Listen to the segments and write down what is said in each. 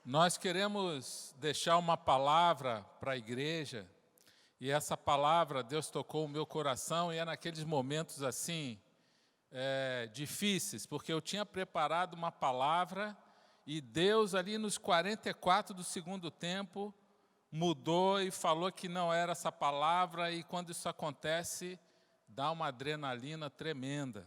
Nós queremos deixar uma palavra para a igreja, e essa palavra Deus tocou o meu coração, e é naqueles momentos assim, difíceis, porque eu tinha preparado uma palavra, e Deus ali nos 44 do segundo tempo, mudou e falou que não era essa palavra, e quando isso acontece, dá uma adrenalina tremenda.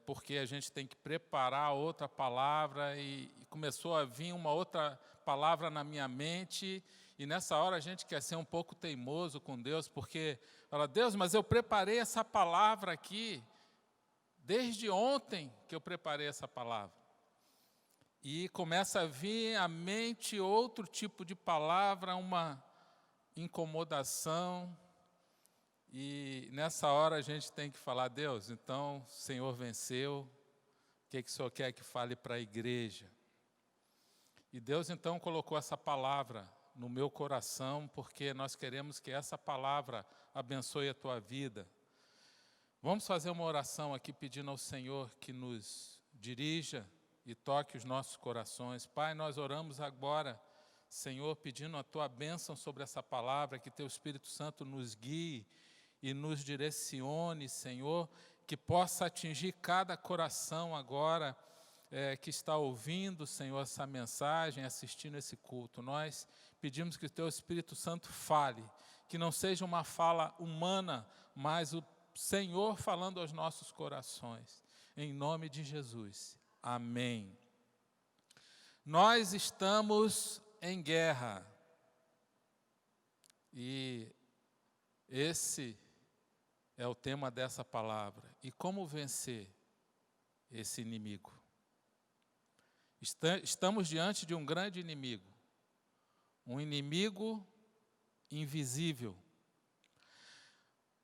Porque a gente tem que preparar outra palavra e começou a vir uma outra palavra na minha mente, e nessa hora a gente quer ser um pouco teimoso com Deus, porque fala, Deus, mas eu preparei essa palavra aqui, desde ontem que eu preparei essa palavra. E começa a vir à mente outro tipo de palavra, uma incomodação. E nessa hora a gente tem que falar, Deus, então o Senhor venceu, o que o Senhor quer que fale para a igreja? E Deus então colocou essa palavra no meu coração, porque nós queremos que essa palavra abençoe a tua vida. Vamos fazer uma oração aqui pedindo ao Senhor que nos dirija e toque os nossos corações. Pai, nós oramos agora, Senhor, pedindo a tua bênção sobre essa palavra, que teu Espírito Santo nos guie e nos direcione, Senhor, que possa atingir cada coração agora que está ouvindo, Senhor, essa mensagem, assistindo esse culto. Nós pedimos que o teu Espírito Santo fale, que não seja uma fala humana, mas o Senhor falando aos nossos corações. Em nome de Jesus. Amém. Nós estamos em guerra. E esse é o tema dessa palavra. E como vencer esse inimigo? Estamos diante de um grande inimigo. Um inimigo invisível.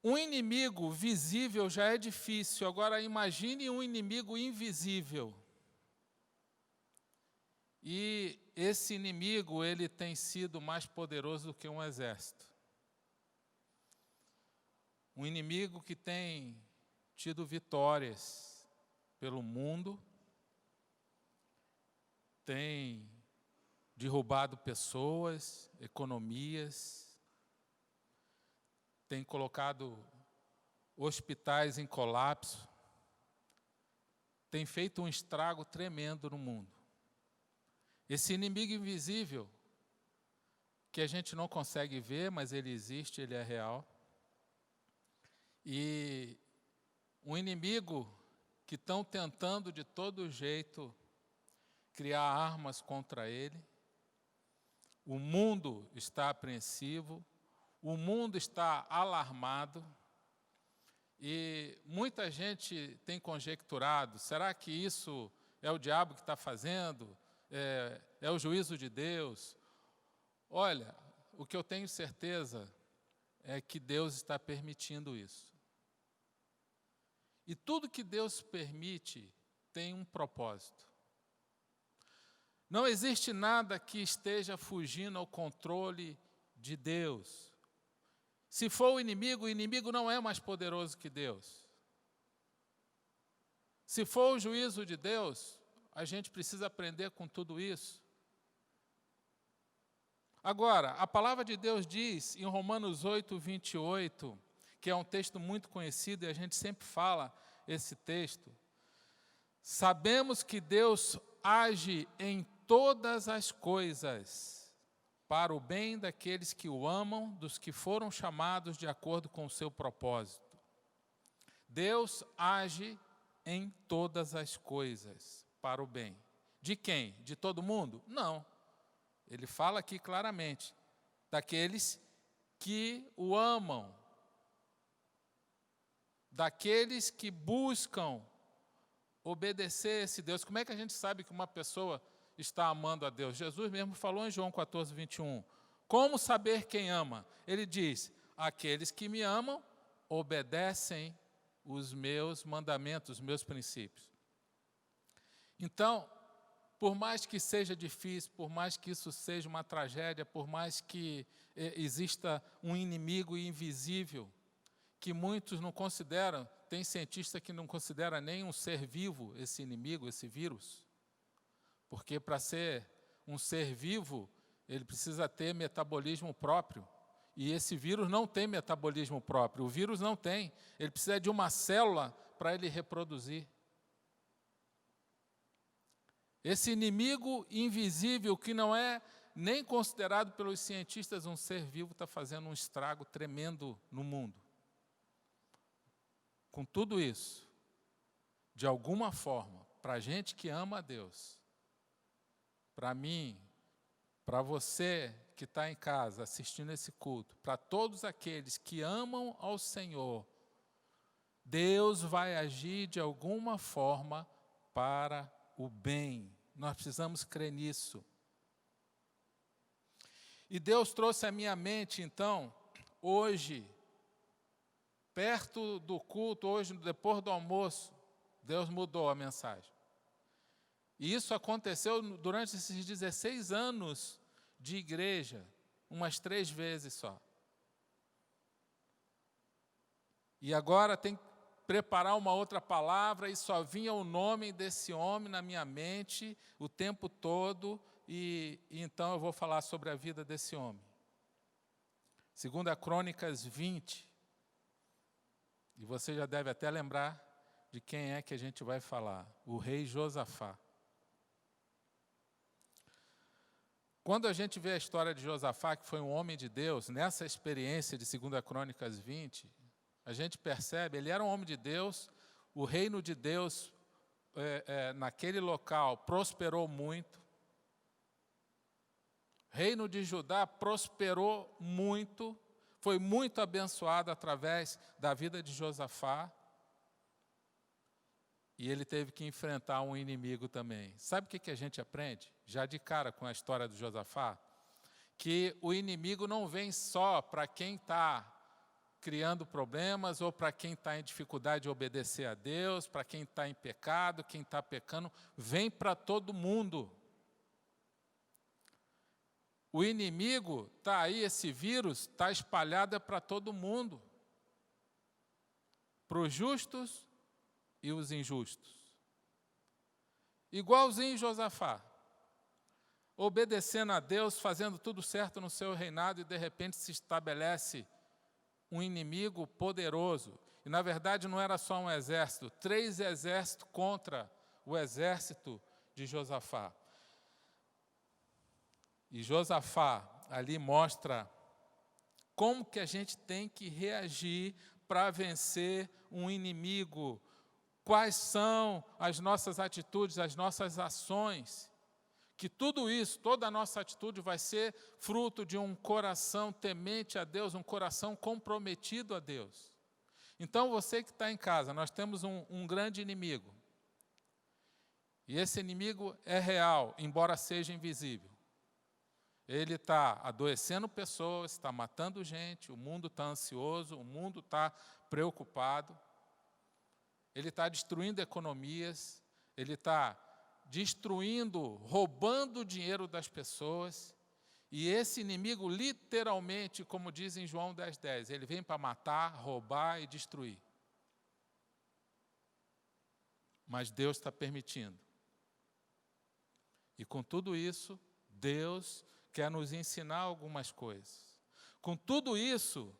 Um inimigo visível já é difícil. Agora imagine um inimigo invisível. E esse inimigo, ele tem sido mais poderoso do que um exército. Um inimigo que tem tido vitórias pelo mundo, tem derrubado pessoas, economias, tem colocado hospitais em colapso, tem feito um estrago tremendo no mundo. Esse inimigo invisível, que a gente não consegue ver, mas ele existe, ele é real. E um inimigo que estão tentando de todo jeito criar armas contra ele. O mundo está apreensivo, o mundo está alarmado, e muita gente tem conjecturado, será que isso é o diabo que está fazendo? É o juízo de Deus? Olha, o que eu tenho certeza é que Deus está permitindo isso. E tudo que Deus permite tem um propósito. Não existe nada que esteja fugindo ao controle de Deus. Se for o inimigo não é mais poderoso que Deus. Se for o juízo de Deus, a gente precisa aprender com tudo isso. Agora, a palavra de Deus diz em Romanos 8, 28, que é um texto muito conhecido e a gente sempre fala esse texto. Sabemos que Deus age em todas as coisas para o bem daqueles que o amam, dos que foram chamados de acordo com o seu propósito. Deus age em todas as coisas para o bem. De quem? De todo mundo? Não. Ele fala aqui claramente, daqueles que o amam, daqueles que buscam obedecer esse Deus. Como é que a gente sabe que uma pessoa está amando a Deus? Jesus mesmo falou em João 14, 21. Como saber quem ama? Ele diz, aqueles que me amam obedecem os meus mandamentos, os meus princípios. Então, por mais que seja difícil, por mais que isso seja uma tragédia, por mais que exista um inimigo invisível, que muitos não consideram, tem cientista que não considera nem um ser vivo esse inimigo, esse vírus, porque para ser um ser vivo, ele precisa ter metabolismo próprio. E esse vírus não tem metabolismo próprio. O vírus não tem. Ele precisa de uma célula para ele reproduzir. Esse inimigo invisível, que não é nem considerado pelos cientistas um ser vivo, está fazendo um estrago tremendo no mundo. Com tudo isso, de alguma forma, para a gente que ama a Deus, para mim, para você que está em casa assistindo esse culto, para todos aqueles que amam ao Senhor, Deus vai agir de alguma forma para o bem. Nós precisamos crer nisso. E Deus trouxe à minha mente, então, hoje, perto do culto, hoje, depois do almoço, Deus mudou a mensagem. E isso aconteceu durante esses 16 anos de igreja, umas 3 vezes só. E agora tem que preparar uma outra palavra, e só vinha o nome desse homem na minha mente o tempo todo, e então eu vou falar sobre a vida desse homem. 2 Crônicas 20, e você já deve até lembrar de quem é que a gente vai falar, o rei Josafá. Quando a gente vê a história de Josafá, que foi um homem de Deus, nessa experiência de 2 Crônicas 20, a gente percebe, ele era um homem de Deus, o reino de Deus naquele local prosperou muito, o reino de Judá prosperou muito, foi muito abençoado através da vida de Josafá, e ele teve que enfrentar um inimigo também. Sabe o que a gente aprende? Já de cara com a história do Josafá? Que o inimigo não vem só para quem está criando problemas ou para quem está em dificuldade de obedecer a Deus, para quem está em pecado, quem está pecando, vem para todo mundo. O inimigo está aí, esse vírus está espalhado para todo mundo. Para os justos e os injustos. Igualzinho Josafá, obedecendo a Deus, fazendo tudo certo no seu reinado, e de repente se estabelece um inimigo poderoso. E na verdade não era só um exército, 3 exércitos contra o exército de Josafá. E Josafá ali mostra como que a gente tem que reagir para vencer um inimigo. Quais são as nossas atitudes, as nossas ações? Que tudo isso, toda a nossa atitude vai ser fruto de um coração temente a Deus, um coração comprometido a Deus. Então, você que está em casa, nós temos um grande inimigo. E esse inimigo é real, embora seja invisível. Ele está adoecendo pessoas, está matando gente, o mundo está ansioso, o mundo está preocupado. Ele está destruindo economias, ele está destruindo, roubando o dinheiro das pessoas. E esse inimigo, literalmente, como diz em João 10:10, ele vem para matar, roubar e destruir. Mas Deus está permitindo. E com tudo isso, Deus quer nos ensinar algumas coisas. Com tudo isso,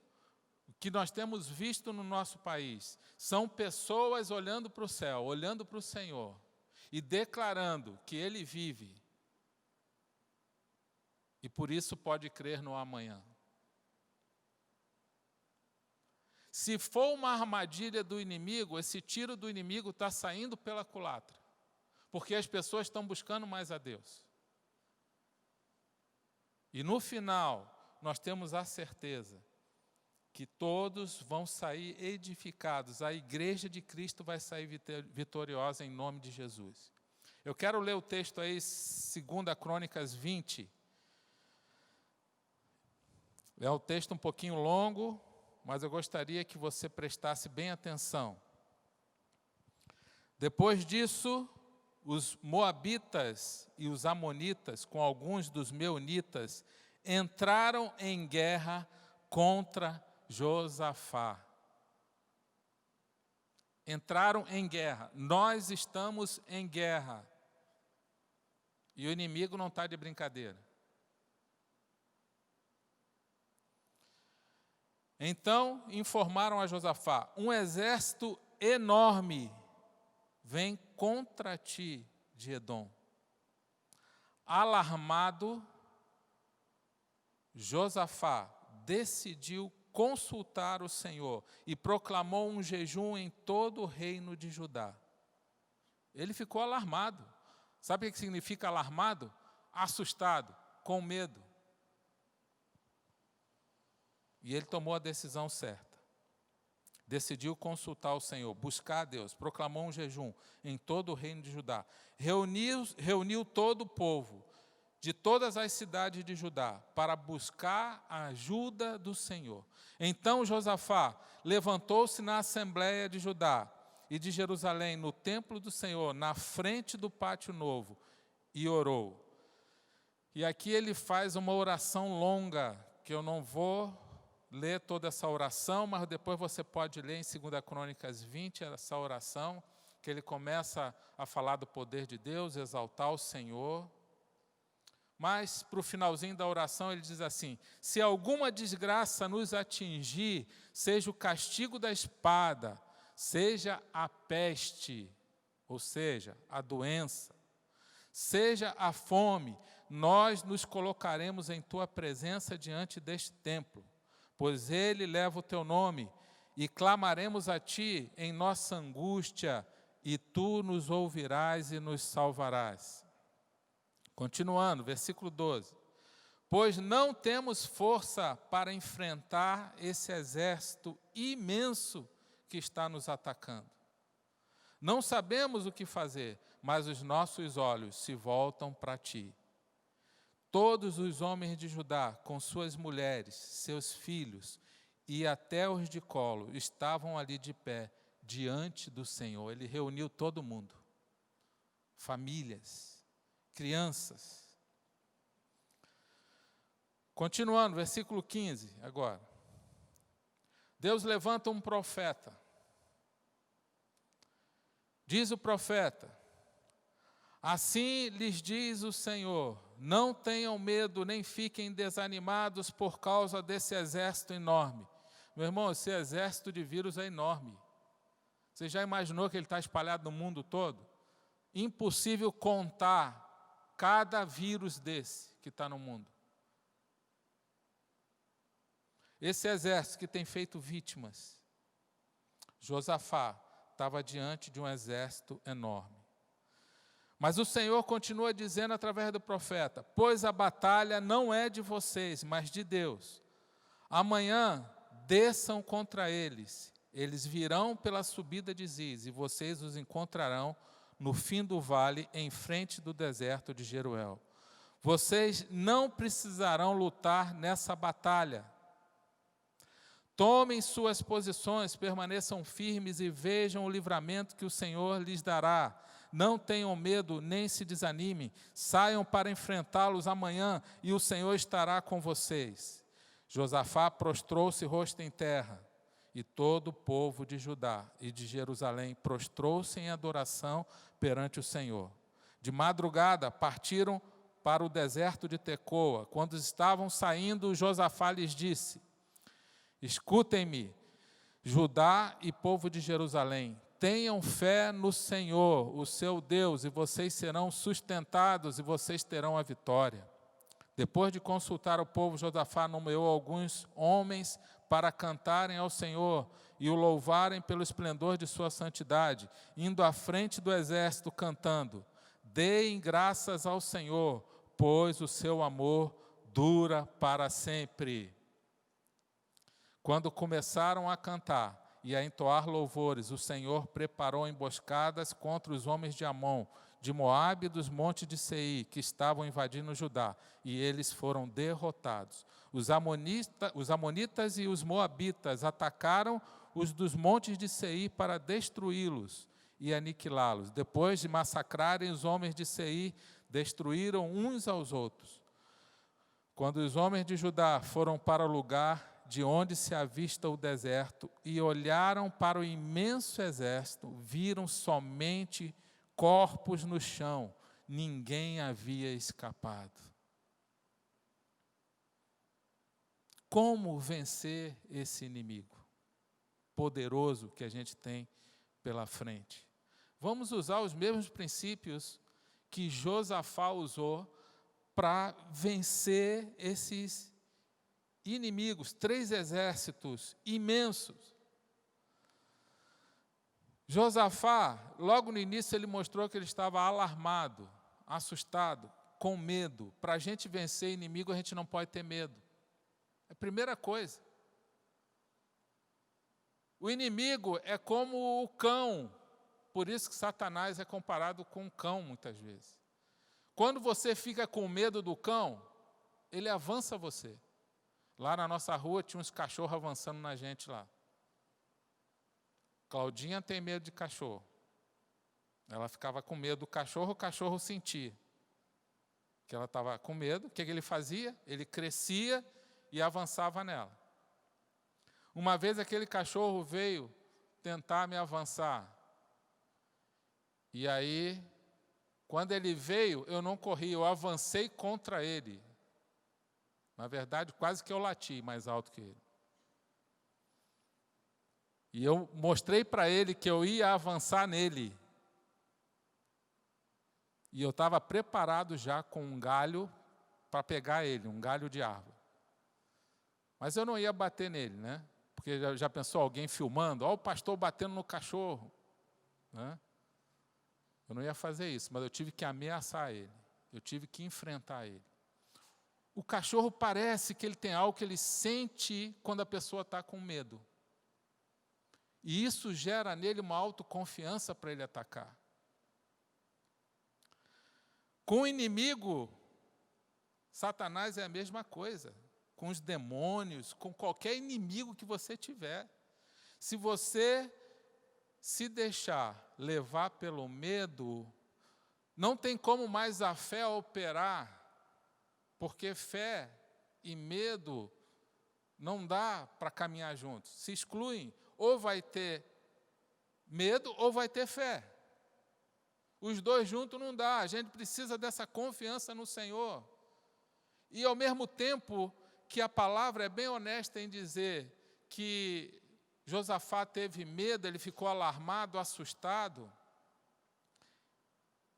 o que nós temos visto no nosso país são pessoas olhando para o céu, olhando para o Senhor e declarando que Ele vive e por isso pode crer no amanhã. Se for uma armadilha do inimigo, esse tiro do inimigo está saindo pela culatra, porque as pessoas estão buscando mais a Deus. E no final, nós temos a certeza que todos vão sair edificados, a igreja de Cristo vai sair vitoriosa em nome de Jesus. Eu quero ler o texto aí, 2 Crônicas 20. É um texto um pouquinho longo, mas eu gostaria que você prestasse bem atenção. Depois disso, os moabitas e os amonitas, com alguns dos meunitas, entraram em guerra contra Josafá. Entraram em guerra. Nós estamos em guerra. E o inimigo não está de brincadeira. Então informaram a Josafá: um exército enorme vem contra ti de Edom. Alarmado, Josafá decidiu consultar o Senhor e proclamou um jejum em todo o reino de Judá. Ele ficou alarmado. Sabe o que significa alarmado? Assustado, com medo. E ele tomou a decisão certa. Decidiu consultar o Senhor, buscar a Deus, proclamou um jejum em todo o reino de Judá. Reuniu todo o povo de todas as cidades de Judá para buscar a ajuda do Senhor. Então Josafá levantou-se na assembleia de Judá e de Jerusalém, no templo do Senhor, na frente do pátio novo, e orou. E aqui ele faz uma oração longa, que eu não vou ler toda essa oração, mas depois você pode ler em 2 Crônicas 20, essa oração, que ele começa a falar do poder de Deus, exaltar o Senhor. Mas, para o finalzinho da oração, ele diz assim: se alguma desgraça nos atingir, seja o castigo da espada, seja a peste, ou seja, a doença, seja a fome, nós nos colocaremos em tua presença diante deste templo, pois ele leva o teu nome, e clamaremos a ti em nossa angústia, e tu nos ouvirás e nos salvarás. Continuando, versículo 12. Pois não temos força para enfrentar esse exército imenso que está nos atacando. Não sabemos o que fazer, mas os nossos olhos se voltam para ti. Todos os homens de Judá, com suas mulheres, seus filhos e até os de colo, estavam ali de pé, diante do Senhor. Ele reuniu todo mundo, famílias, crianças. Continuando, versículo 15, agora. Deus levanta um profeta. Diz o profeta: assim lhes diz o Senhor, não tenham medo, nem fiquem desanimados por causa desse exército enorme. Meu irmão, esse exército de vírus é enorme. Você já imaginou que ele está espalhado no mundo todo? Impossível contar cada vírus desse que está no mundo. Esse exército que tem feito vítimas. Josafá estava diante de um exército enorme. Mas o Senhor continua dizendo através do profeta: pois a batalha não é de vocês, mas de Deus. Amanhã desçam contra eles. Eles virão pela subida de Ziz, e vocês os encontrarão no fim do vale, em frente do deserto de Jeruel. Vocês não precisarão lutar nessa batalha. Tomem suas posições, permaneçam firmes e vejam o livramento que o Senhor lhes dará. Não tenham medo, nem se desanimem. Saiam para enfrentá-los amanhã, e o Senhor estará com vocês. Josafá prostrou-se rosto em terra, e todo o povo de Judá e de Jerusalém prostrou-se em adoração perante o Senhor. De madrugada partiram para o deserto de Tecoa. Quando estavam saindo, Josafá lhes disse: escutem-me, Judá e povo de Jerusalém, tenham fé no Senhor, o seu Deus, e vocês serão sustentados e vocês terão a vitória. Depois de consultar o povo, Josafá nomeou alguns homens para cantarem ao Senhor e o louvarem pelo esplendor de sua santidade, indo à frente do exército cantando: deem graças ao Senhor, pois o seu amor dura para sempre. Quando começaram a cantar e a entoar louvores, o Senhor preparou emboscadas contra os homens de Amon, de Moabe e dos montes de Seir, que estavam invadindo Judá, e eles foram derrotados. Os amonitas e os moabitas atacaram os dos montes de Seir para destruí-los e aniquilá-los. Depois de massacrarem os homens de Seir, destruíram uns aos outros. Quando os homens de Judá foram para o lugar de onde se avista o deserto e olharam para o imenso exército, viram somente corpos no chão ninguém havia escapado. Como vencer esse inimigo poderoso que a gente tem pela frente? Vamos usar os mesmos princípios que Josafá usou para vencer esses inimigos, 3 exércitos imensos. Josafá, logo no início, ele mostrou que ele estava alarmado, assustado, com medo. Para a gente vencer inimigo, a gente não pode ter medo. É a primeira coisa. O inimigo é como o cão, por isso que Satanás é comparado com o cão muitas vezes. Quando você fica com medo do cão, ele avança você. Lá na nossa rua tinha uns cachorros avançando na gente lá. Claudinha tem medo de cachorro. Ela ficava com medo do cachorro, o cachorro sentia que ela estava com medo. O que ele fazia? Ele crescia e avançava nela. Uma vez aquele cachorro veio tentar me avançar. E aí, quando ele veio, eu não corri, eu avancei contra ele. Na verdade, quase que eu lati mais alto que ele. E eu mostrei para ele que eu ia avançar nele. E eu estava preparado já com um galho para pegar ele, um galho de árvore. Mas eu não ia bater nele, né? Porque já pensou alguém filmando? Ó, o pastor batendo no cachorro. Né? Eu não ia fazer isso, mas eu tive que ameaçar ele. Eu tive que enfrentar ele. O cachorro parece que ele tem algo que ele sente quando a pessoa está com medo. E isso gera nele uma autoconfiança para ele atacar. Com o inimigo, Satanás é a mesma coisa. Com os demônios, com qualquer inimigo que você tiver. Se você se deixar levar pelo medo, não tem como mais a fé operar, porque fé e medo não dá para caminhar juntos, se excluem. Ou vai ter medo ou vai ter fé. Os dois juntos não dá, a gente precisa dessa confiança no Senhor. E ao mesmo tempo que a palavra é bem honesta em dizer que Josafá teve medo, ele ficou alarmado, assustado,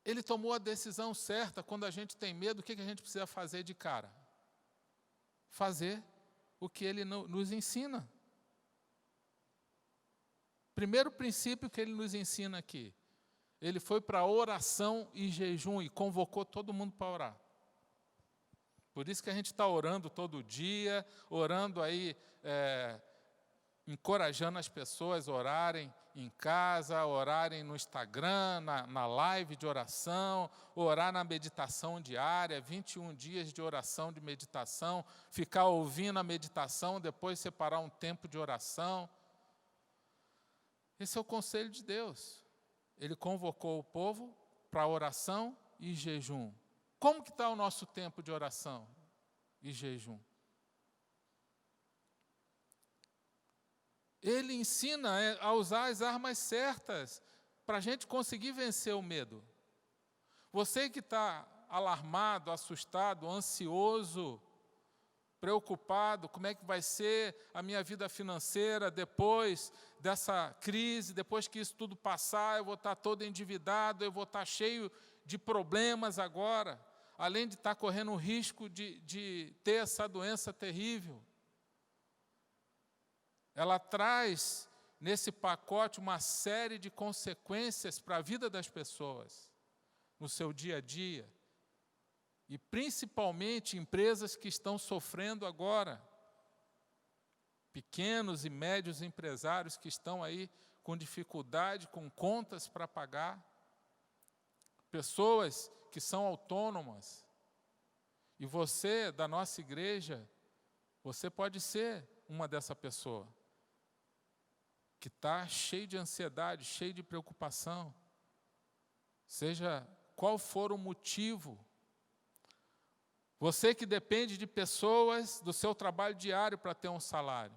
ele tomou a decisão certa. Quando a gente tem medo, o que a gente precisa fazer de cara? Fazer o que ele nos ensina. Primeiro princípio que ele nos ensina aqui, ele foi para a oração e jejum e convocou todo mundo para orar. Por isso que a gente está orando todo dia, orando aí, encorajando as pessoas a orarem em casa, orarem no Instagram, na live de oração, orar na meditação diária, 21 dias de oração, de meditação, ficar ouvindo a meditação, depois separar um tempo de oração. Esse é o conselho de Deus. Ele convocou o povo para a oração e jejum. Como que está o nosso tempo de oração e jejum? Ele ensina a usar as armas certas para a gente conseguir vencer o medo. Você que está alarmado, assustado, ansioso, preocupado, como é que vai ser a minha vida financeira depois dessa crise, depois que isso tudo passar, eu vou estar todo endividado, eu vou estar cheio de problemas agora, além de estar correndo o risco de ter essa doença terrível. Ela traz nesse pacote uma série de consequências para a vida das pessoas, no seu dia a dia. E principalmente empresas que estão sofrendo agora. Pequenos e médios empresários que estão aí com dificuldade, com contas para pagar. Pessoas que são autônomas. E você, da nossa igreja, você pode ser uma dessa pessoa. Que está cheio de ansiedade, cheio de preocupação. Seja qual for o motivo. Você que depende de pessoas, do seu trabalho diário para ter um salário.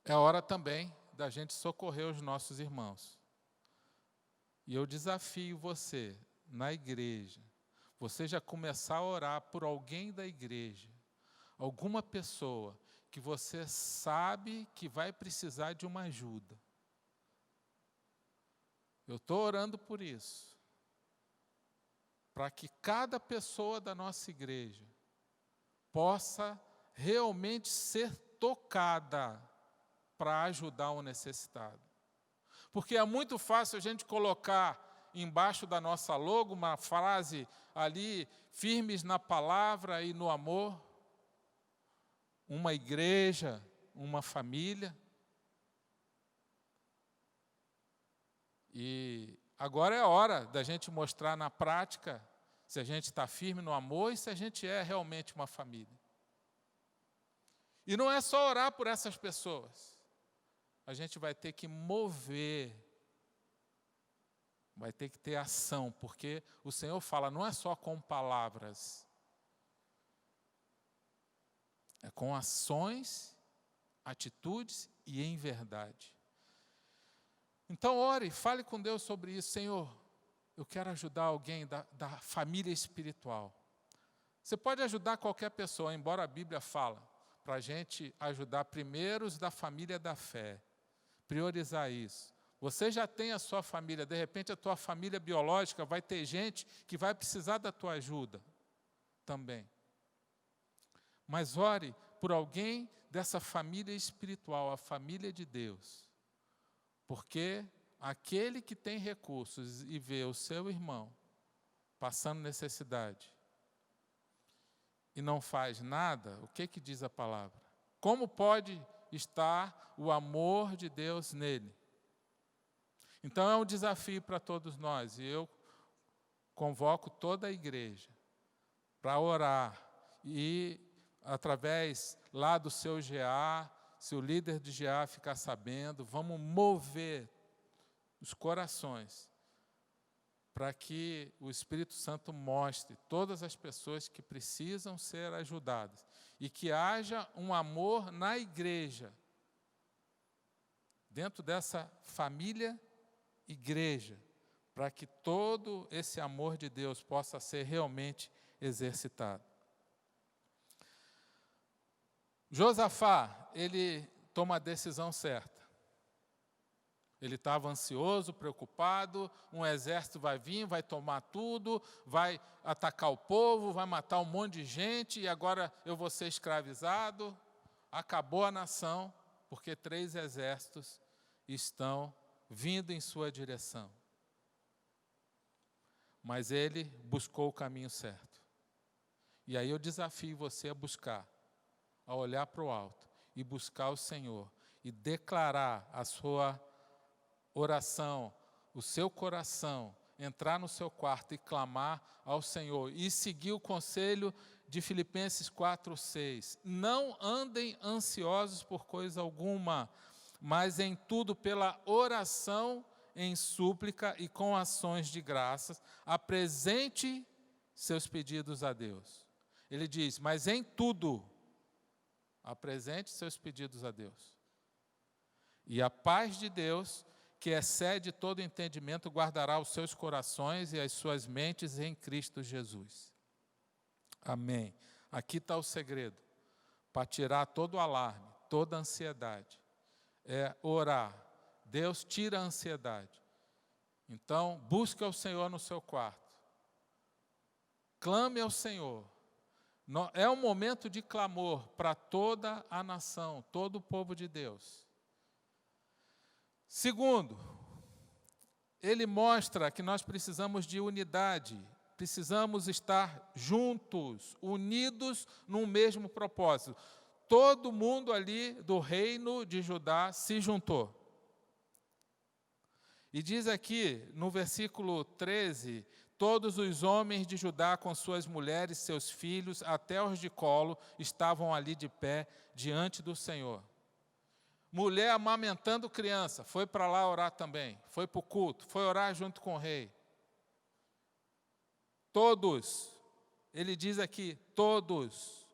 É hora também da gente socorrer os nossos irmãos. E eu desafio você, na igreja, você já começar a orar por alguém da igreja, alguma pessoa que você sabe que vai precisar de uma ajuda. Eu estou orando por isso, para que cada pessoa da nossa igreja possa realmente ser tocada para ajudar o necessitado. Porque é muito fácil a gente colocar embaixo da nossa logo uma frase ali, firmes na palavra e no amor, uma igreja, uma família. E agora é a hora da gente mostrar na prática se a gente está firme no amor e se a gente é realmente uma família. E não é só orar por essas pessoas. A gente vai ter que mover, vai ter que ter ação, porque o Senhor fala, não é só com palavras, é com ações, atitudes e em verdade. Então ore, fale com Deus sobre isso. Senhor, eu quero ajudar alguém da família espiritual. Você pode ajudar qualquer pessoa, embora a Bíblia fala para a gente ajudar primeiro os da família da fé. Priorizar isso. Você já tem a sua família, de repente a tua família biológica vai ter gente que vai precisar da tua ajuda também. Mas ore por alguém dessa família espiritual, a família de Deus. Porque aquele que tem recursos e vê o seu irmão passando necessidade e não faz nada, o que diz a palavra? Como pode estar o amor de Deus nele? Então é um desafio para todos nós, e eu convoco toda a igreja para orar, e através lá do seu GA, se o líder de GA ficar sabendo, vamos mover os corações para que o Espírito Santo mostre todas as pessoas que precisam ser ajudadas e que haja um amor na igreja, dentro dessa família igreja, para que todo esse amor de Deus possa ser realmente exercitado. Josafá, ele toma a decisão certa. Ele estava ansioso, preocupado, um exército vai vir, vai tomar tudo, vai atacar o povo, vai matar um monte de gente, e agora eu vou ser escravizado. Acabou a nação, porque 3 exércitos estão vindo em sua direção. Mas ele buscou o caminho certo. E aí eu desafio você a buscar, a olhar para o alto e buscar o Senhor e declarar a sua oração, o seu coração, entrar no seu quarto e clamar ao Senhor e seguir o conselho de Filipenses 4:6. Não andem ansiosos por coisa alguma, mas em tudo pela oração, em súplica e com ações de graças, apresente seus pedidos a Deus. Ele diz, mas em tudo, apresente seus pedidos a Deus. E a paz de Deus, que excede todo entendimento, guardará os seus corações e as suas mentes em Cristo Jesus. Amém. Aqui está o segredo, para tirar todo o alarme, toda a ansiedade. É orar. Deus tira a ansiedade. Então, busque ao Senhor no seu quarto. Clame ao Senhor. É um momento de clamor para toda a nação, todo o povo de Deus. Segundo, ele mostra que nós precisamos de unidade, precisamos estar juntos, unidos num mesmo propósito. Todo mundo ali do reino de Judá se juntou. E diz aqui no versículo 13, todos os homens de Judá com suas mulheres, seus filhos, até os de colo, estavam ali de pé diante do Senhor. Mulher amamentando criança, foi para lá orar também, foi para o culto, foi orar junto com o rei. Todos, ele diz aqui, todas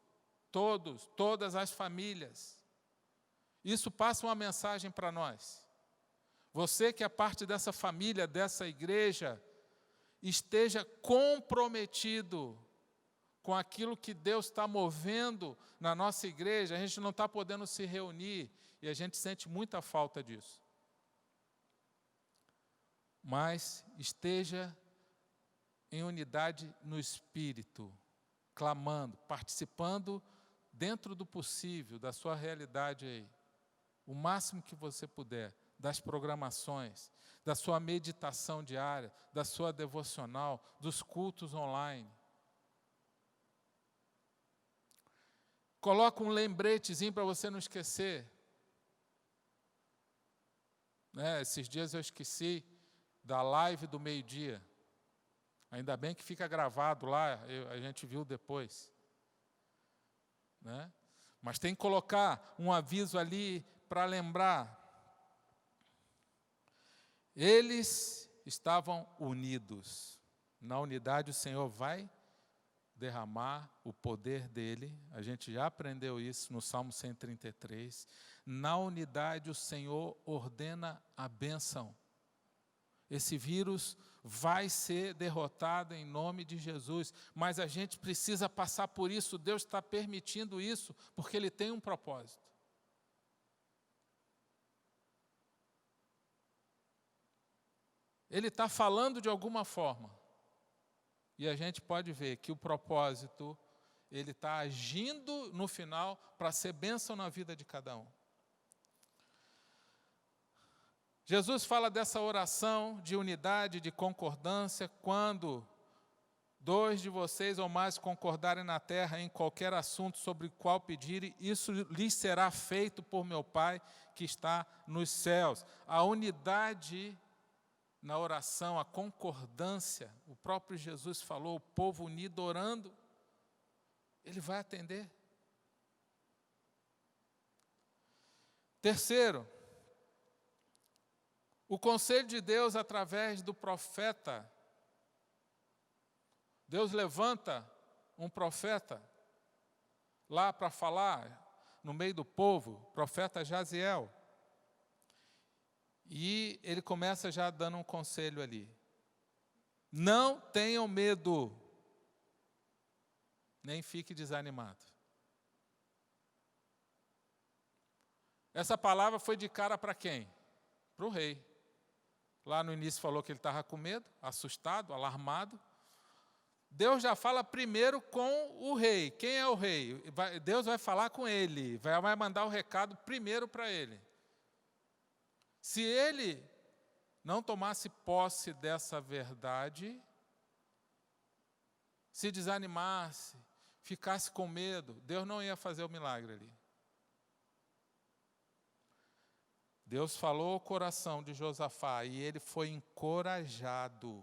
as famílias. Isso passa uma mensagem para nós. Você que é parte dessa família, dessa igreja, esteja comprometido com aquilo que Deus está movendo na nossa igreja. A gente não está podendo se reunir e a gente sente muita falta disso. Mas esteja em unidade no espírito, clamando, participando dentro do possível, da sua realidade aí, o máximo que você puder, das programações, da sua meditação diária, da sua devocional, dos cultos online. Coloca um lembretezinho para você não esquecer. Esses dias eu esqueci da live do meio-dia. Ainda bem que fica gravado lá, a gente viu depois. Mas tem que colocar um aviso ali para lembrar. Eles estavam unidos. Na unidade o Senhor vai derramar o poder dele. A gente já aprendeu isso no Salmo 133. Na unidade o Senhor ordena a bênção. Esse vírus vai ser derrotado em nome de Jesus, mas a gente precisa passar por isso. Deus está permitindo isso, porque Ele tem um propósito. Ele está falando de alguma forma, e a gente pode ver que o propósito, Ele está agindo no final para ser bênção na vida de cada um. Jesus fala dessa oração de unidade, de concordância, quando 2 de vocês ou mais concordarem na terra em qualquer assunto sobre o qual pedirem, isso lhes será feito por meu Pai que está nos céus. A unidade na oração, a concordância, o próprio Jesus falou, o povo unido orando, Ele vai atender. Terceiro, o conselho de Deus através do profeta. Deus levanta um profeta lá para falar no meio do povo, profeta Jaziel. E ele começa já dando um conselho ali. Não tenham medo, nem fique desanimado. Essa palavra foi de cara para quem? Para o rei. Lá no início falou que ele estava com medo, assustado, alarmado. Deus já fala primeiro com o rei. Quem é o rei? Deus vai falar com ele, vai mandar o recado primeiro para ele. Se ele não tomasse posse dessa verdade, se desanimasse, ficasse com medo, Deus não ia fazer o milagre ali. Deus falou ao coração de Josafá e ele foi encorajado.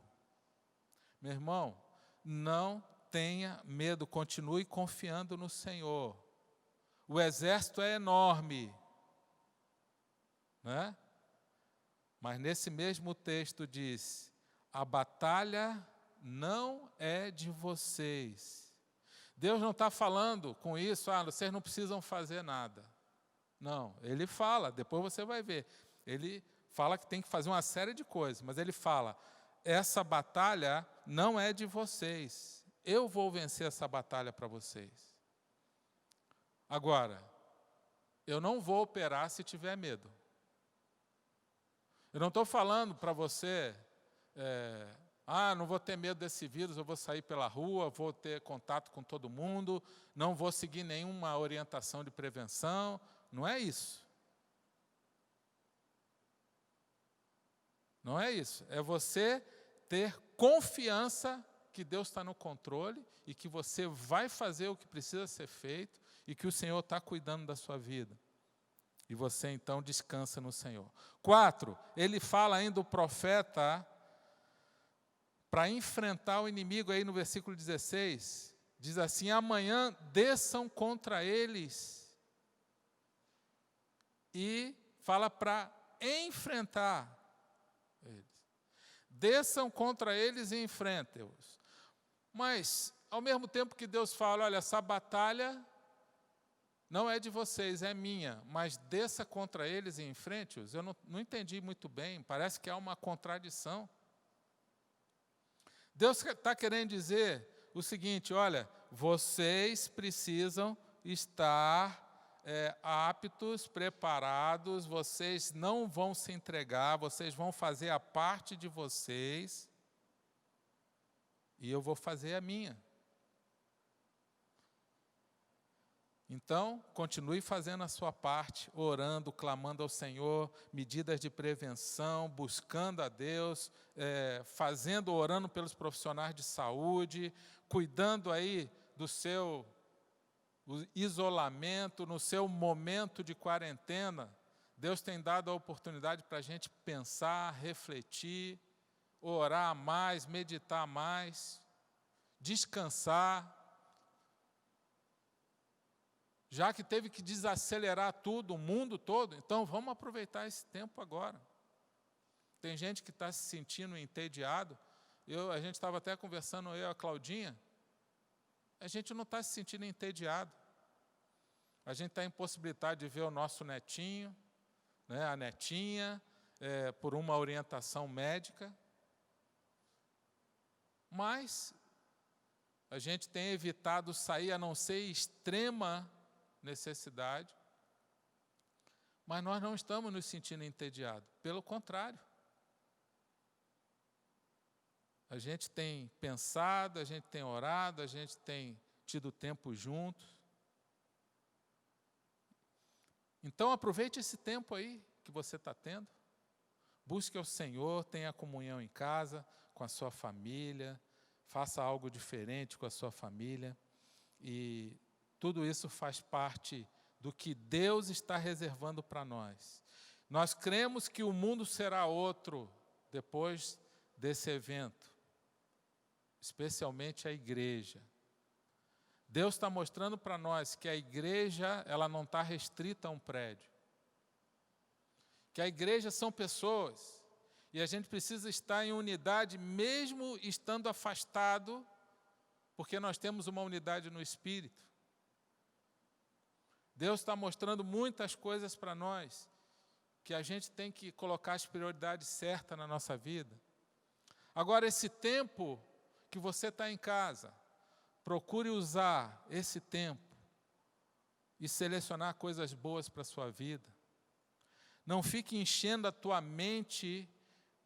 Meu irmão, não tenha medo, continue confiando no Senhor. O exército é enorme, né? Mas nesse mesmo texto diz, a batalha não é de vocês. Deus não está falando com isso, vocês não precisam fazer nada. Não, Ele fala, depois você vai ver. Ele fala que tem que fazer uma série de coisas, mas Ele fala, essa batalha não é de vocês. Eu vou vencer essa batalha para vocês. Agora, eu não vou operar se tiver medo. Eu não estou falando para você, não vou ter medo desse vírus, eu vou sair pela rua, vou ter contato com todo mundo, não vou seguir nenhuma orientação de prevenção. Não é isso. Não é isso. É você ter confiança que Deus está no controle e que você vai fazer o que precisa ser feito e que o Senhor está cuidando da sua vida. E você então descansa no Senhor. 4, ele fala ainda o profeta para enfrentar o inimigo aí no versículo 16. Diz assim, amanhã desçam contra eles. E fala para enfrentar eles. Desçam contra eles e enfrentem-os. Mas, ao mesmo tempo que Deus fala, olha, essa batalha não é de vocês, é minha, mas desça contra eles e enfrente-os. Eu não entendi muito bem, parece que há uma contradição. Deus está querendo dizer o seguinte: olha, vocês precisam estar aptos, preparados, vocês não vão se entregar, vocês vão fazer a parte de vocês e eu vou fazer a minha. Então, continue fazendo a sua parte, orando, clamando ao Senhor, medidas de prevenção, buscando a Deus, orando pelos profissionais de saúde, cuidando aí do seu isolamento, no seu momento de quarentena. Deus tem dado a oportunidade para a gente pensar, refletir, orar mais, meditar mais, descansar. Já que teve que desacelerar tudo, o mundo todo, então vamos aproveitar esse tempo agora. Tem gente que está se sentindo entediado. A gente estava até conversando, eu e a Claudinha, a gente não está se sentindo entediado. A gente está impossibilitado de ver o nosso netinho, né, a netinha, por uma orientação médica. Mas a gente tem evitado sair, a não ser extrema necessidade, mas nós não estamos nos sentindo entediados, pelo contrário. A gente tem pensado, a gente tem orado, a gente tem tido tempo juntos. Então aproveite esse tempo aí que você está tendo, busque ao Senhor, tenha comunhão em casa, com a sua família, faça algo diferente com a sua família, e tudo isso faz parte do que Deus está reservando para nós. Nós cremos que o mundo será outro depois desse evento, especialmente a igreja. Deus está mostrando para nós que a igreja, ela não está restrita a um prédio. Que a igreja são pessoas, e a gente precisa estar em unidade, mesmo estando afastado, porque nós temos uma unidade no Espírito. Deus está mostrando muitas coisas para nós, que a gente tem que colocar as prioridades certas na nossa vida. Agora, esse tempo que você está em casa, procure usar esse tempo e selecionar coisas boas para a sua vida. Não fique enchendo a tua mente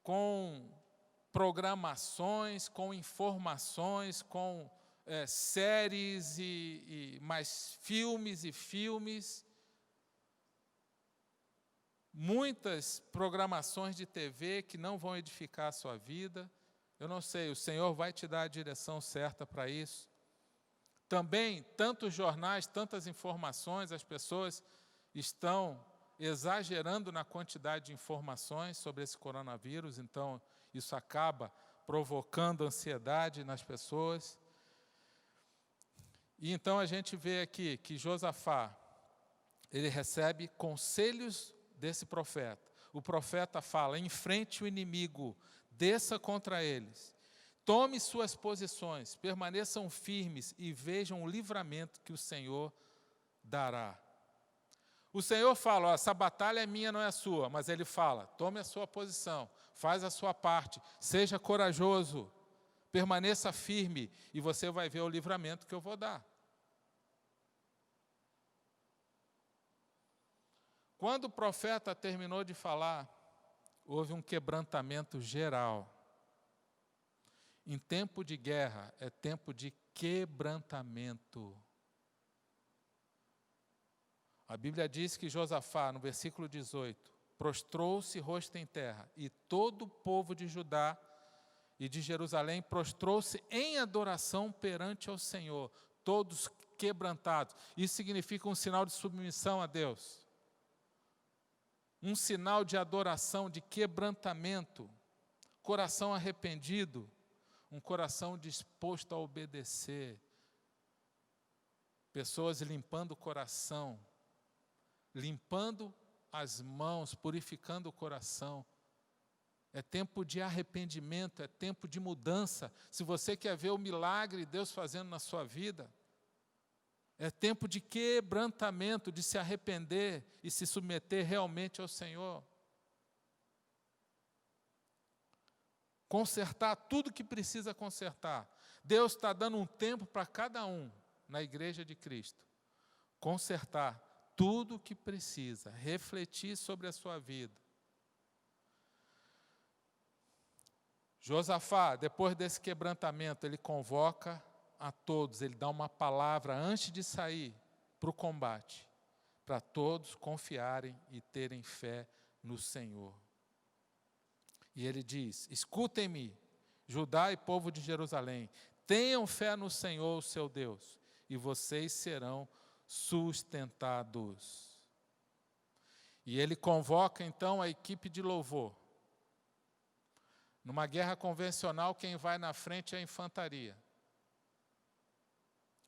com programações, com informações, com séries e mais filmes e filmes. Muitas programações de TV que não vão edificar a sua vida. Eu não sei, o Senhor vai te dar a direção certa para isso. Também, tantos jornais, tantas informações, as pessoas estão exagerando na quantidade de informações sobre esse coronavírus, então isso acaba provocando ansiedade nas pessoas. E então a gente vê aqui que Josafá, ele recebe conselhos desse profeta. O profeta fala: enfrente o inimigo, desça contra eles, tome suas posições, permaneçam firmes e vejam o livramento que o Senhor dará. O Senhor fala: essa batalha é minha, não é sua, mas Ele fala: tome a sua posição, faz a sua parte, seja corajoso, permaneça firme e você vai ver o livramento que eu vou dar. Quando o profeta terminou de falar, houve um quebrantamento geral. Em tempo de guerra, é tempo de quebrantamento. A Bíblia diz que Josafá, no versículo 18, prostrou-se rosto em terra, e todo o povo de Judá e de Jerusalém prostrou-se em adoração perante ao Senhor, todos quebrantados. Isso significa um sinal de submissão a Deus. Um sinal de adoração, de quebrantamento, coração arrependido, um coração disposto a obedecer. Pessoas limpando o coração, limpando as mãos, purificando o coração. É tempo de arrependimento, é tempo de mudança. Se você quer ver o milagre de Deus fazendo na sua vida, É tempo de quebrantamento, de se arrepender e se submeter realmente ao Senhor. Consertar tudo que precisa consertar. Deus está dando um tempo para cada um na igreja de Cristo. Consertar tudo o que precisa, refletir sobre a sua vida. Josafá, depois desse quebrantamento, ele convoca a todos, ele dá uma palavra antes de sair para o combate, para todos confiarem e terem fé no Senhor. E ele diz: escutem-me, Judá e povo de Jerusalém, tenham fé no Senhor, o seu Deus, e vocês serão sustentados. E ele convoca então a equipe de louvor. Numa guerra convencional, quem vai na frente é a infantaria.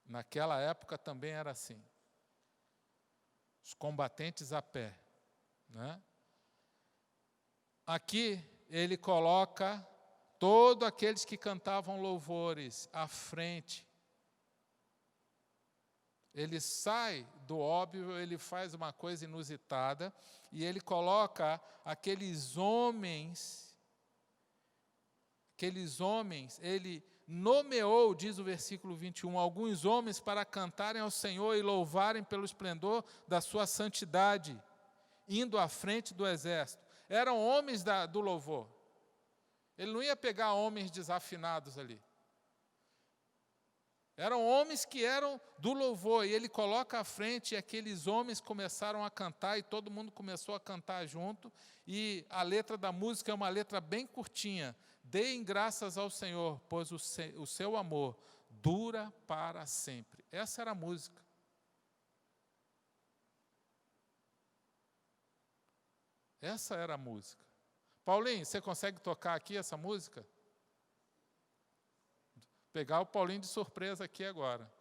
Naquela época também era assim. Os combatentes a pé, né? Aqui ele coloca todos aqueles que cantavam louvores à frente. Ele sai do óbvio, ele faz uma coisa inusitada, e ele coloca aqueles homens, ele nomeou, diz o versículo 21, alguns homens para cantarem ao Senhor e louvarem pelo esplendor da sua santidade, indo à frente do exército. Eram homens do louvor. Ele não ia pegar homens desafinados ali. Eram homens que eram do louvor, e ele coloca à frente, e aqueles homens começaram a cantar, e todo mundo começou a cantar junto, e a letra da música é uma letra bem curtinha. Deem graças ao Senhor, pois o seu amor dura para sempre. Essa era a música. Essa era a música. Paulinho, você consegue tocar aqui essa música? Pegar o Paulinho de surpresa aqui agora.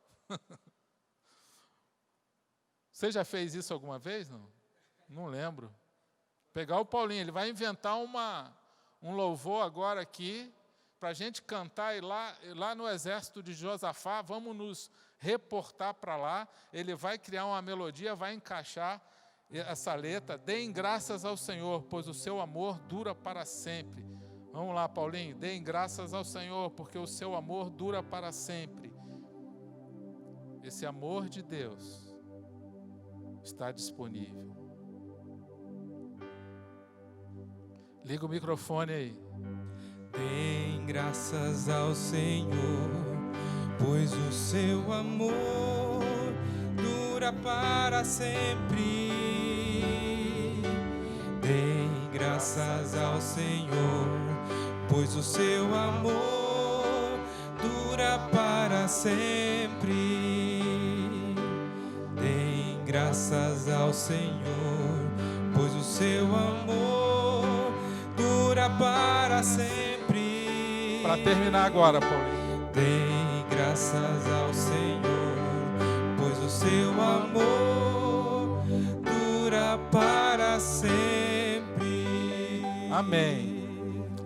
Você já fez isso alguma vez? Não? Não lembro. Pegar o Paulinho, ele vai inventar um louvor agora aqui, para a gente cantar e lá no exército de Josafá, vamos nos reportar para lá, ele vai criar uma melodia, vai encaixar essa letra, deem graças ao Senhor, pois o seu amor dura para sempre. Vamos lá, Paulinho, deem graças ao Senhor, porque o seu amor dura para sempre. Esse amor de Deus está disponível. Liga o microfone aí. Deem graças ao Senhor, pois o seu amor dura para sempre. Deem graças ao Senhor, pois o seu amor dura para sempre. Deem graças ao Senhor, pois o seu amor dura para sempre. Para terminar agora, Paulinho. Deem graças ao Senhor, pois o seu amor dura para sempre. Amém.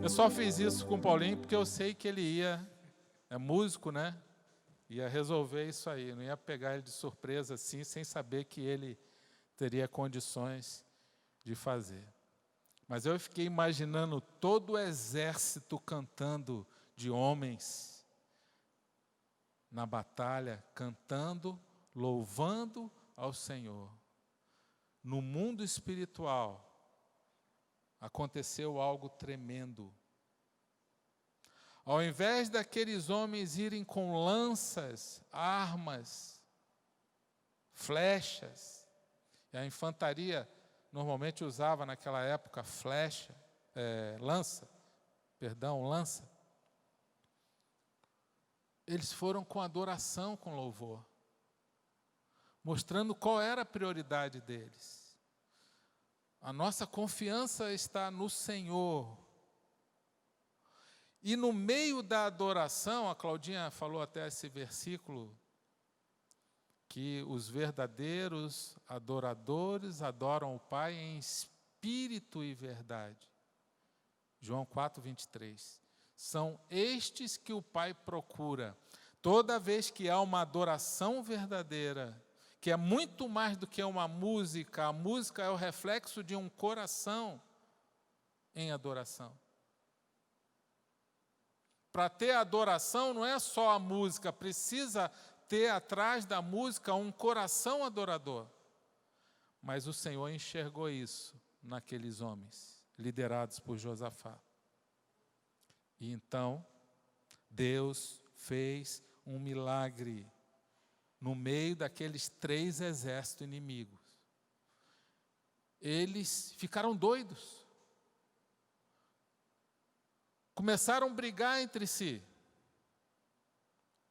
Eu só fiz isso com o Paulinho porque eu sei que ele é músico, né? Ia resolver isso aí, não ia pegar ele de surpresa assim, sem saber que ele teria condições de fazer. Mas eu fiquei imaginando todo o exército cantando de homens na batalha, cantando, louvando ao Senhor. No mundo espiritual, aconteceu algo tremendo. Ao invés daqueles homens irem com lanças, armas, flechas, e a infantaria normalmente usava naquela época lança. Eles foram com adoração, com louvor, mostrando qual era a prioridade deles. A nossa confiança está no Senhor. E no meio da adoração, a Claudinha falou até esse versículo, que os verdadeiros adoradores adoram o Pai em espírito e verdade. João 4, 23. São estes que o Pai procura. Toda vez que há uma adoração verdadeira, que é muito mais do que uma música, a música é o reflexo de um coração em adoração. Para ter adoração não é só a música, precisa ter atrás da música um coração adorador. Mas o Senhor enxergou isso naqueles homens, liderados por Josafá. E então, Deus fez um milagre no meio daqueles 3 exércitos inimigos. Eles ficaram doidos. Começaram a brigar entre si.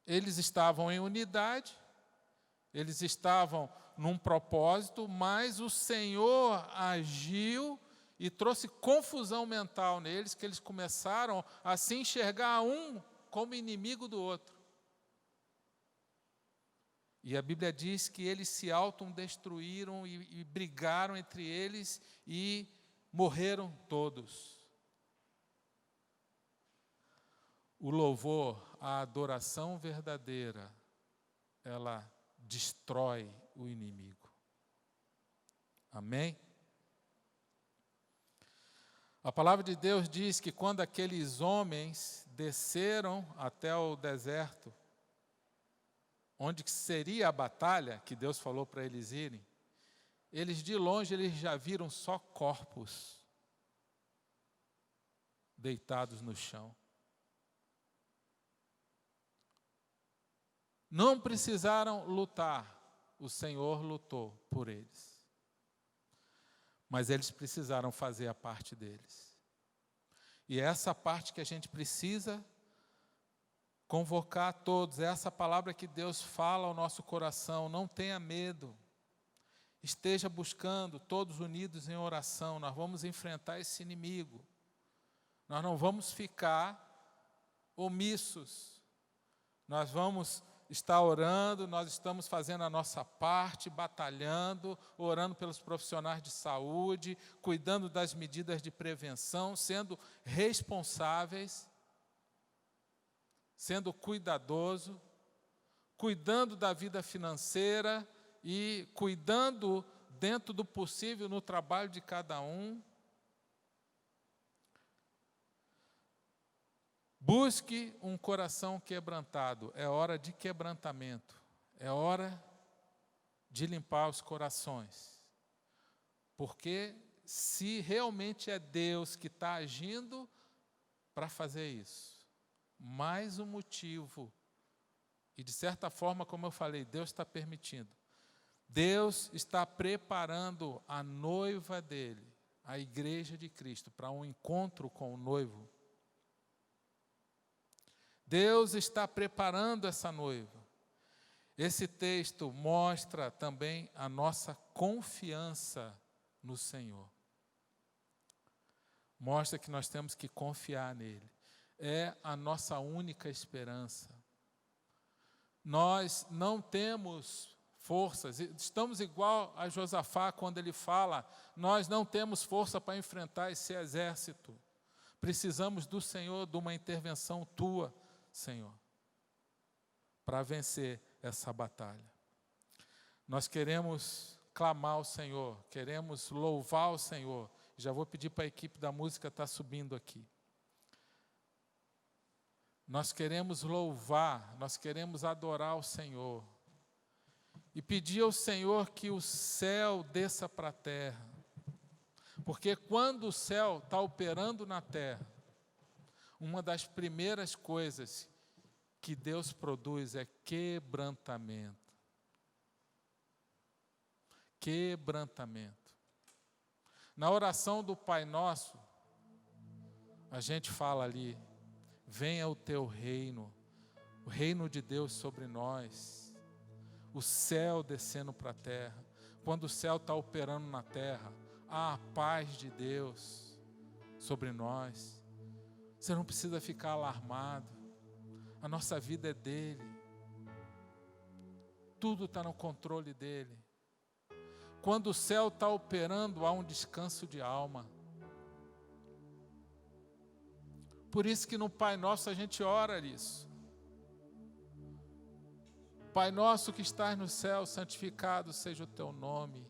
Eles estavam em unidade, eles estavam num propósito, mas o Senhor agiu e trouxe confusão mental neles, que eles começaram a se enxergar um como inimigo do outro. E a Bíblia diz que eles se autodestruíram e brigaram entre eles e morreram todos. O louvor, a adoração verdadeira, ela destrói o inimigo. Amém? A palavra de Deus diz que quando aqueles homens desceram até o deserto, onde seria a batalha que Deus falou para eles irem, eles de longe eles já viram só corpos deitados no chão. Não precisaram lutar, o Senhor lutou por eles. Mas eles precisaram fazer a parte deles. E é essa parte que a gente precisa convocar a todos, é essa palavra que Deus fala ao nosso coração: não tenha medo, esteja buscando, todos unidos em oração, nós vamos enfrentar esse inimigo. Nós não vamos ficar omissos, nós vamos estar orando, nós estamos fazendo a nossa parte, batalhando, orando pelos profissionais de saúde, cuidando das medidas de prevenção, sendo responsáveis, sendo cuidadoso, cuidando da vida financeira e cuidando dentro do possível no trabalho de cada um. Busque um coração quebrantado. É hora de quebrantamento. É hora de limpar os corações. Porque se realmente é Deus que está agindo para fazer isso, mais um motivo, e de certa forma, como eu falei, Deus está permitindo. Deus está preparando a noiva dele, a igreja de Cristo, para um encontro com o noivo. Deus está preparando essa noiva. Esse texto mostra também a nossa confiança no Senhor. Mostra que nós temos que confiar nele. É a nossa única esperança. Nós não temos forças, estamos igual a Josafá quando ele fala: nós não temos força para enfrentar esse exército. Precisamos do Senhor, de uma intervenção tua, Senhor, para vencer essa batalha. Nós queremos clamar ao Senhor, queremos louvar o Senhor. Já vou pedir para a equipe da música estar subindo aqui. Nós queremos louvar, nós queremos adorar o Senhor. E pedir ao Senhor que o céu desça para a terra. Porque quando o céu está operando na terra, uma das primeiras coisas que Deus produz é quebrantamento. Quebrantamento. Na oração do Pai Nosso, a gente fala ali: venha o teu reino, o reino de Deus sobre nós, o céu descendo para a terra. Quando o céu está operando na terra, há a paz de Deus sobre nós. Você não precisa ficar alarmado. A nossa vida é dele. Tudo está no controle dele. Quando o céu está operando, há um descanso de alma. Por isso que no Pai Nosso a gente ora isso. Pai nosso que estás no céu, santificado seja o teu nome.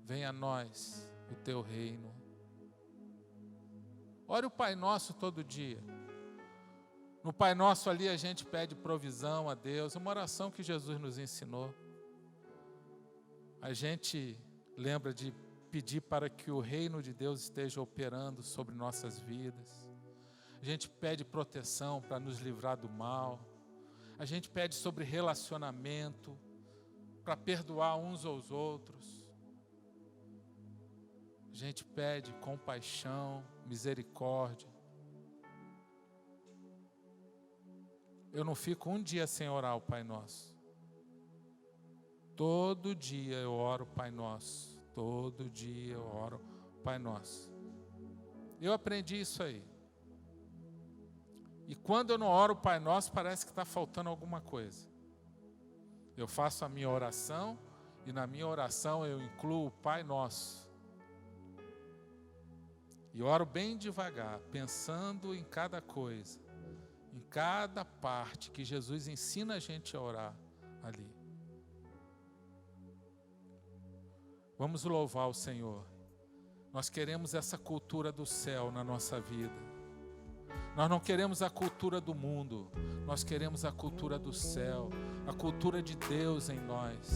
Venha a nós o teu reino. Ore o Pai Nosso todo dia. No Pai Nosso ali a gente pede provisão a Deus, uma oração que Jesus nos ensinou. A gente lembra de pedir para que o reino de Deus esteja operando sobre nossas vidas. A gente pede proteção para nos livrar do mal. A gente pede sobre relacionamento, para perdoar uns aos outros. A gente pede compaixão, misericórdia. Eu não fico um dia sem orar o Pai Nosso. Todo dia eu oro o Pai Nosso. Todo dia eu oro o Pai Nosso. Eu aprendi isso aí. E quando eu não oro o Pai Nosso, parece que está faltando alguma coisa. Eu faço a minha oração e na minha oração eu incluo o Pai Nosso. E oro bem devagar, pensando em cada coisa, em cada parte que Jesus ensina a gente a orar ali. Vamos louvar o Senhor. Nós queremos essa cultura do céu na nossa vida. Nós não queremos a cultura do mundo, nós queremos a cultura do céu, a cultura de Deus em nós.